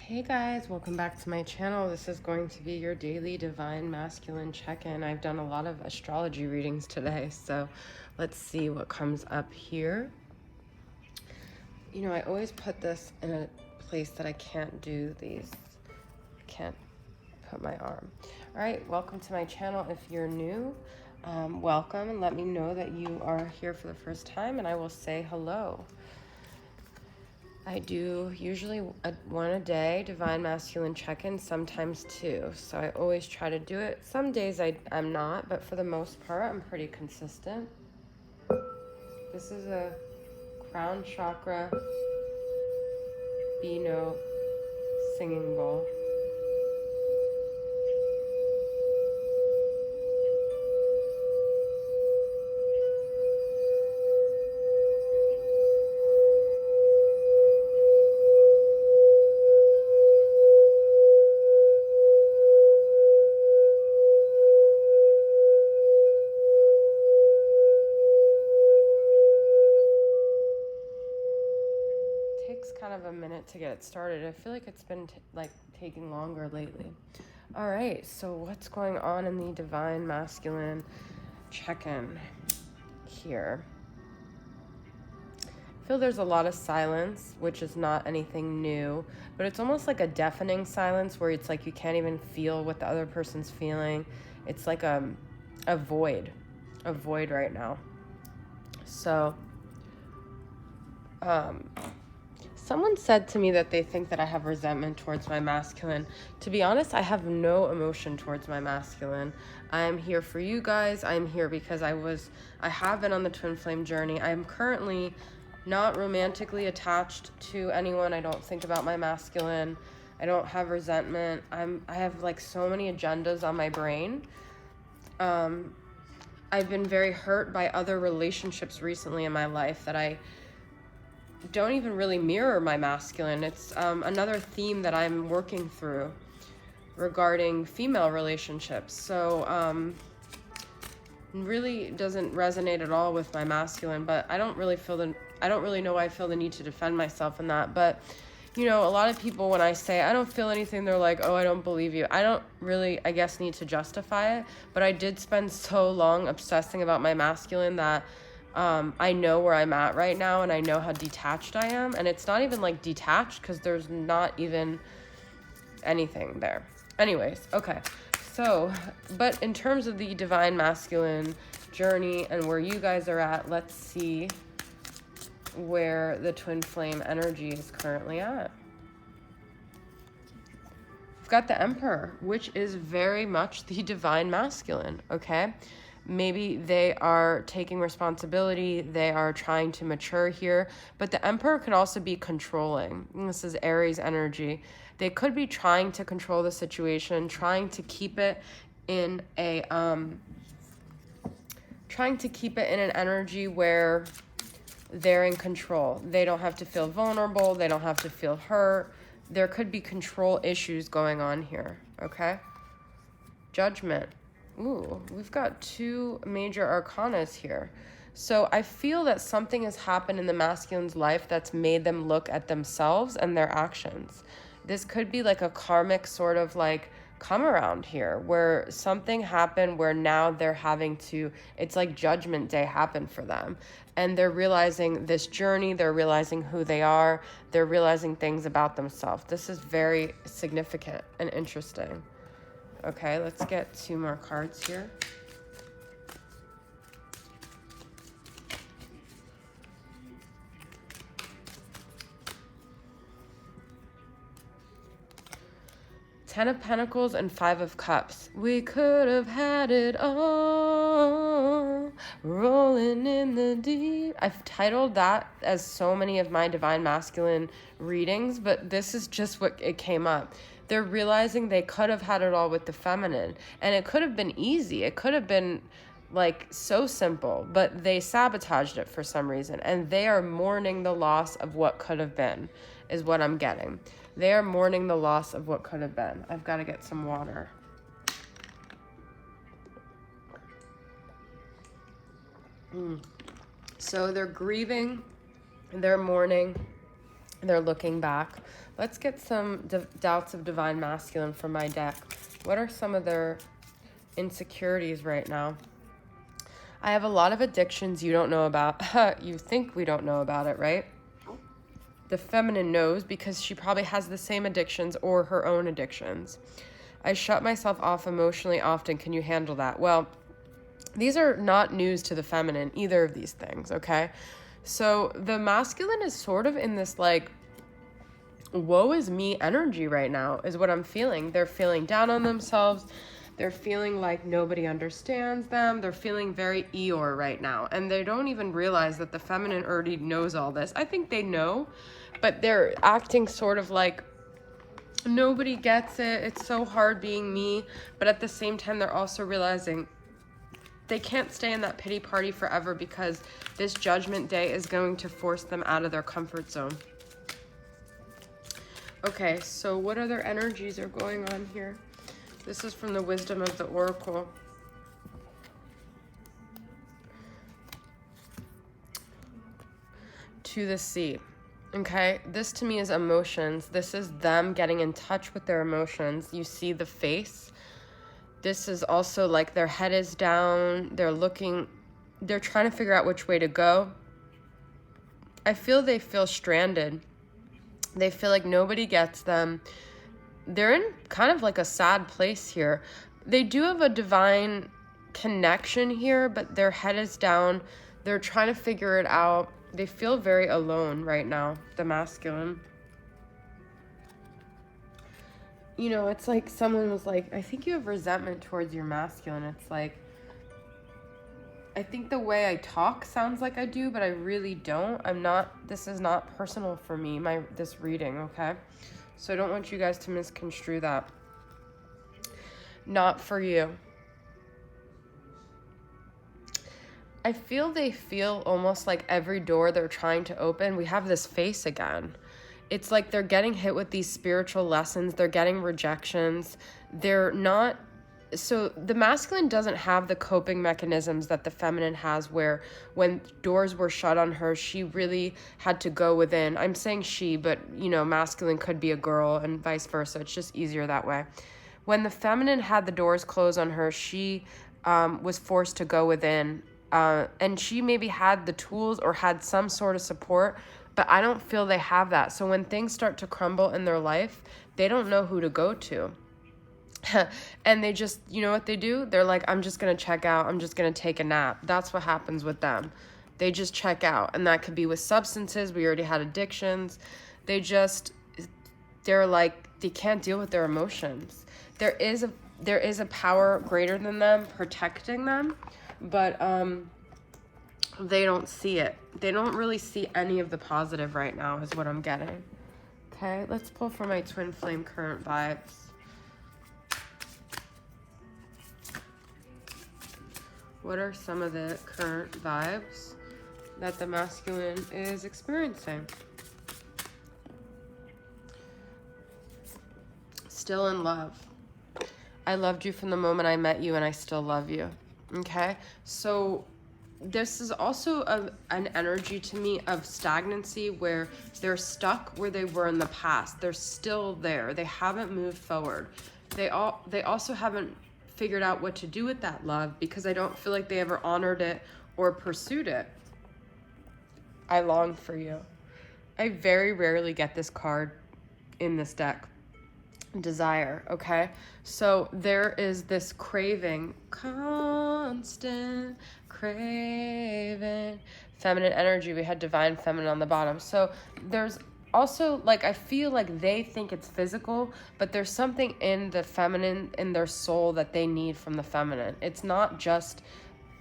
Hey guys, welcome back to my channel. This is going to be your daily divine masculine check-in. I've done a lot of astrology readings today, so let's see what comes up here. You know, I always put this in a place that I can't do these. I can't put my arm. All right, welcome to my channel. If you're new, welcome, and let me know that you are here for the first time and I will say hello. I do usually one a day, divine masculine check-in, sometimes two. So I always try to do it. Some days I'm not, but for the most part, I'm pretty consistent. This is a crown chakra B note singing bowl. Takes kind of a minute to get it started. I feel like it's been taking longer lately. All right, so what's going on in the divine masculine check-in here? I feel there's a lot of silence, which is not anything new, but it's almost like a deafening silence where it's like you can't even feel what the other person's feeling. It's like a void right now. So, someone said to me that they think that I have resentment towards my masculine. To be honest, I have no emotion towards my masculine. I am here for you guys. I'm here because I have been on the twin flame journey. I'm currently not romantically attached to anyone. I don't think about my masculine. I don't have resentment. I have like so many agendas on my brain. I've been very hurt by other relationships recently in my life that I don't even really mirror my masculine. It's another theme that I'm working through regarding female relationships. So really doesn't resonate at all with my masculine, but I don't really know why I feel the need to defend myself in that. But you know, a lot of people, when I say I don't feel anything, they're like, oh, I don't believe you. I don't really, I guess, need to justify it, but I did spend so long obsessing about my masculine that I know where I'm at right now, and I know how detached I am. And it's not even like detached because there's not even anything there. Anyways, okay. So, but in terms of the divine masculine journey and where you guys are at, let's see where the twin flame energy is currently at. We've got the Emperor, which is very much the divine masculine, okay? Maybe they are taking responsibility. They are trying to mature here. But the Emperor could also be controlling. This is Aries energy. They could be trying to control the situation, trying to keep it in an energy where they're in control. They don't have to feel vulnerable. They don't have to feel hurt. There could be control issues going on here, okay? Judgment. Ooh, we've got two major arcanas here. So I feel that something has happened in the masculine's life that's made them look at themselves and their actions. This could be like a karmic sort of like come around here where something happened where now they're having to, it's like judgment day happened for them. And they're realizing this journey, they're realizing who they are, they're realizing things about themselves. This is very significant and interesting. Okay, let's get two more cards here. Ten of Pentacles and Five of Cups. We could have had it all, rolling in the deep. I've titled that as so many of my divine masculine readings, but this is just what it came up. They're realizing they could have had it all with the feminine, and it could have been easy. It could have been like so simple, but they sabotaged it for some reason, and they are mourning the loss of what could have been, is what I'm getting. They are mourning the loss of what could have been. I've got to get some water. So they're grieving, they're mourning, They're looking back. Let's get some doubts of divine masculine from my deck. What are some of their insecurities right now? I have a lot of addictions you don't know about. You think we don't know about it, right? The feminine knows because she probably has the same addictions or her own addictions. I shut myself off emotionally often. Can you handle that? Well, these are not news to the feminine, either of these things, okay? So the masculine is sort of in this like, woe is me energy right now is what I'm feeling. They're feeling down on themselves. They're feeling like nobody understands them. They're feeling very Eeyore right now. And they don't even realize that the feminine already knows all this. I think they know, but they're acting sort of like nobody gets it. It's so hard being me. But at the same time, they're also realizing they can't stay in that pity party forever because this judgment day is going to force them out of their comfort zone. Okay, so what other energies are going on here? This is from the Wisdom of the Oracle. To the Sea. Okay, this to me is emotions. This is them getting in touch with their emotions. You see the face. This is also like their head is down. They're trying to figure out which way to go. I feel they feel stranded. They feel like nobody gets them. They're in kind of like a sad place here. They do have a divine connection here, but their head is down. They're trying to figure it out. They feel very alone right now, the masculine. You know, it's like someone was like, I think you have resentment towards your masculine. It's like, I think the way I talk sounds like I do, but I really don't. This is not personal for me, this reading, okay? So I don't want you guys to misconstrue that. Not for you. I feel they feel almost like every door they're trying to open, we have this face again. It's like they're getting hit with these spiritual lessons. They're getting rejections. So the masculine doesn't have the coping mechanisms that the feminine has, where when doors were shut on her, she really had to go within. I'm saying she, but masculine could be a girl and vice versa. It's just easier that way. When the feminine had the doors closed on her, she was forced to go within. And she maybe had the tools or had some sort of support, but I don't feel they have that. So when things start to crumble in their life, they don't know who to go to. And they just, you know what they do? They're like, I'm just going to check out. I'm just going to take a nap. That's what happens with them. They just check out. And that could be with substances. We already had addictions. They're like, they can't deal with their emotions. There is a power greater than them protecting them, but they don't see it. They don't really see any of the positive right now is what I'm getting. Okay, let's pull for my twin flame current vibes. What are some of the current vibes that the masculine is experiencing? Still in love. I loved you from the moment I met you, and I still love you. Okay? So this is also an energy to me of stagnancy, where they're stuck where they were in the past. They're still there. They haven't moved forward. They also haven't figured out what to do with that love, because I don't feel like they ever honored it or pursued it. I long for you. I very rarely get this card in this deck. Desire, okay? So there is this craving, constant craving, feminine energy. We had divine feminine on the bottom. So there's also, like, I feel like they think it's physical, but there's something in the feminine, in their soul, that they need from the feminine. It's not just,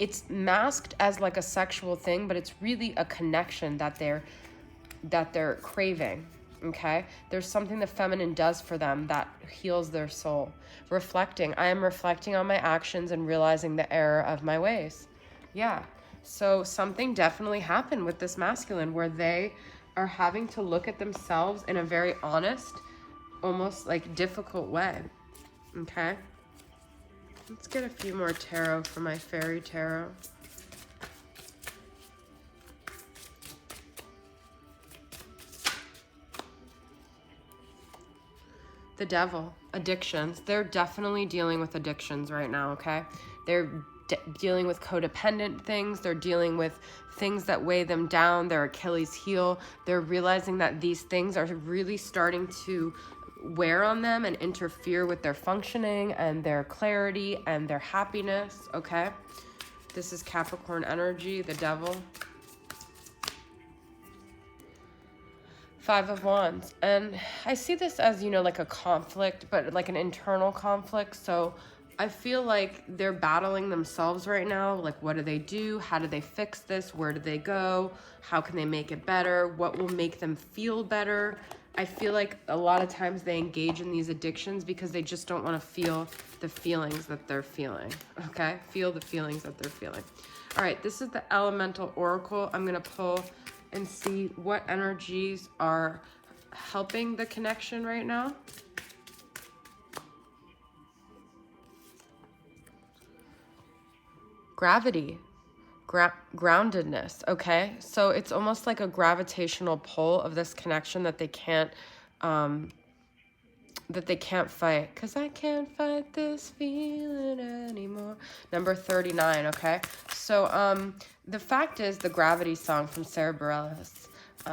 it's masked as like a sexual thing, but it's really a connection that they're craving. Okay, there's something the feminine does for them that heals their soul. Reflecting. I am reflecting on my actions and realizing the error of my ways. Yeah. So something definitely happened with this masculine, where they are having to look at themselves in a very honest, almost like difficult way. Okay. Let's get a few more tarot for my fairy tarot. The devil, addictions. They're definitely dealing with addictions right now, okay? They're dealing with codependent things. They're dealing with things that weigh them down, their Achilles heel. They're realizing that these things are really starting to wear on them and interfere with their functioning and their clarity and their happiness, okay? This is Capricorn energy, the devil. Five of Wands. And I see this as, you know, like a conflict, but like an internal conflict. So I feel like they're battling themselves right now. Like, what do they do? How do they fix this? Where do they go? How can they make it better? What will make them feel better? I feel like a lot of times they engage in these addictions because they just don't want to feel the feelings that they're feeling, okay? Feel the feelings that they're feeling. All right, this is the Elemental Oracle. I'm going to pull and see what energies are helping the connection right now. Gravity, groundedness, okay? So it's almost like a gravitational pull of this connection that they can't fight. Because I can't fight this feeling anymore. Number 39, okay? So the fact is, the Gravity song from Sarah Bareilles,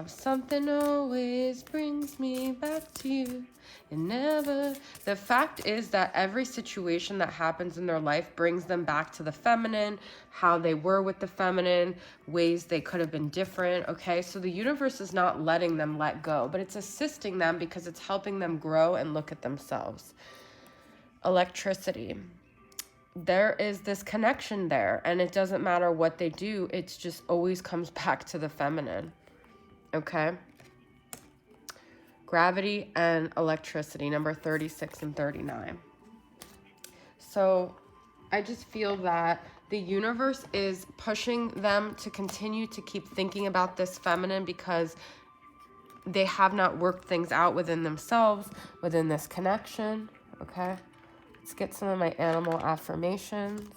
something always brings me back to you. And never. The fact is that every situation that happens in their life brings them back to the feminine, how they were with the feminine, ways they could have been different, okay? So the universe is not letting them let go, but it's assisting them because it's helping them grow and look at themselves. Electricity. There is this connection there, and it doesn't matter what they do, it just always comes back to the feminine, okay? Gravity and electricity, number 36 and 39. So I just feel that the universe is pushing them to continue to keep thinking about this feminine because they have not worked things out within themselves, within this connection, okay? Let's get some of my animal affirmations.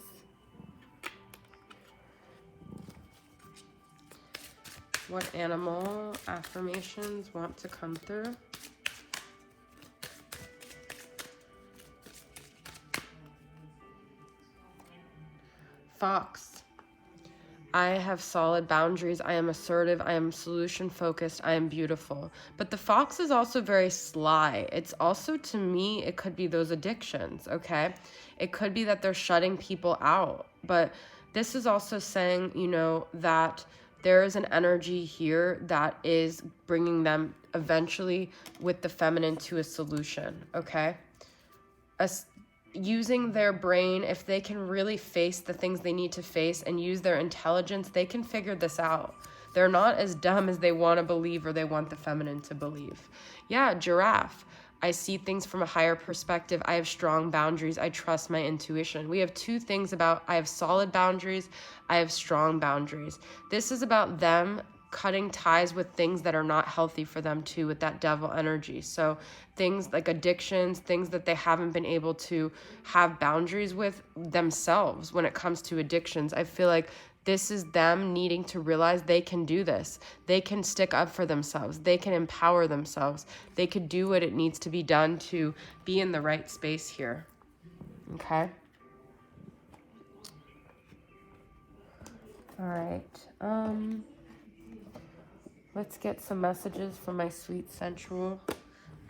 What animal affirmations want to come through? Fox. I have solid boundaries. I am assertive. I am solution focused. I am beautiful. But the fox is also very sly. It's also, to me, it could be those addictions, okay? It could be that they're shutting people out. But this is also saying, you know, that there is an energy here that is bringing them eventually with the feminine to a solution, okay? Using their brain, if they can really face the things they need to face and use their intelligence, they can figure this out. They're not as dumb as they want to believe or they want the feminine to believe. Yeah, giraffe. I see things from a higher perspective. I have strong boundaries. I trust my intuition. We have two things about, I have solid boundaries. I have strong boundaries. This is about them cutting ties with things that are not healthy for them too, with that devil energy. So things like addictions, things that they haven't been able to have boundaries with themselves when it comes to addictions. I feel like this is them needing to realize they can do this. They can stick up for themselves. They can empower themselves. They could do what it needs to be done to be in the right space here. Okay? All right. Let's get some messages from my sweet, sensual,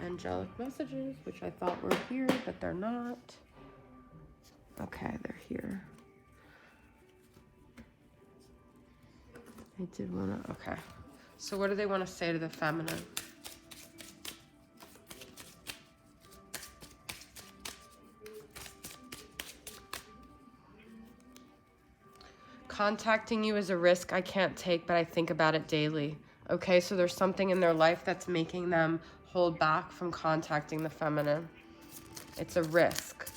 angelic messages, which I thought were here, but they're not. Okay, they're here. I did want to, okay. So what do they want to say to the feminine? Contacting you is a risk I can't take, but I think about it daily. Okay, so there's something in their life that's making them hold back from contacting the feminine. It's a risk,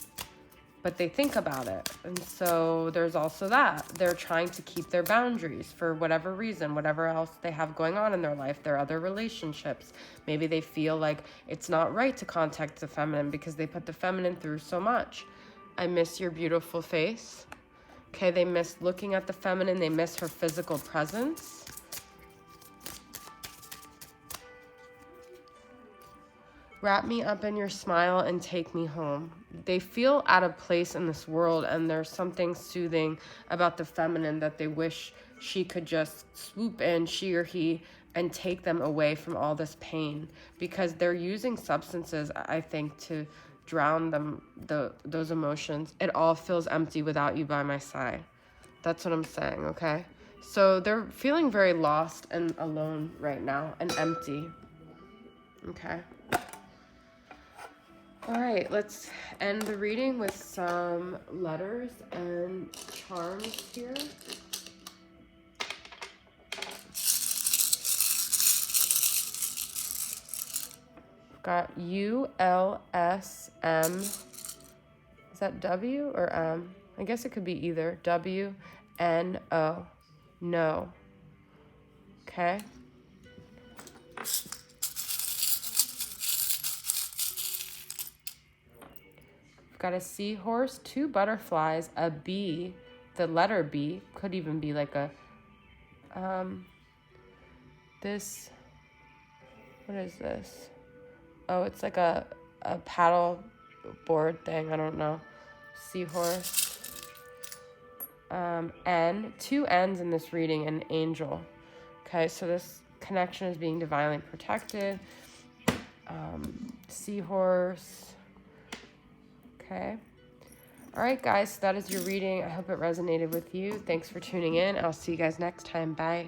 but they think about it. And so there's also that. They're trying to keep their boundaries for whatever reason, whatever else they have going on in their life, their other relationships. Maybe they feel like it's not right to contact the feminine because they put the feminine through so much. I miss your beautiful face. Okay, they miss looking at the feminine. They miss her physical presence. Wrap me up in your smile and take me home. They feel out of place in this world, and there's something soothing about the feminine that they wish she could just swoop in, she or he, and take them away from all this pain, because they're using substances, I think, to drown those emotions. It all feels empty without you by my side. That's what I'm saying, okay? So they're feeling very lost and alone right now and empty. Okay. All right, let's end the reading with some letters and charms here. We've got ULSM. Is that W or M? I guess it could be either. WNO. No. Okay. Got a seahorse, 2 butterflies, a bee, the letter B, could even be like a, this, what is this? Oh, it's like a paddle board thing, I don't know. Seahorse. N, 2 N's in this reading, an angel. Okay, so this connection is being divinely protected. Seahorse. Okay. All right, guys, so that is your reading. I hope it resonated with you. Thanks for tuning in. I'll see you guys next time. Bye.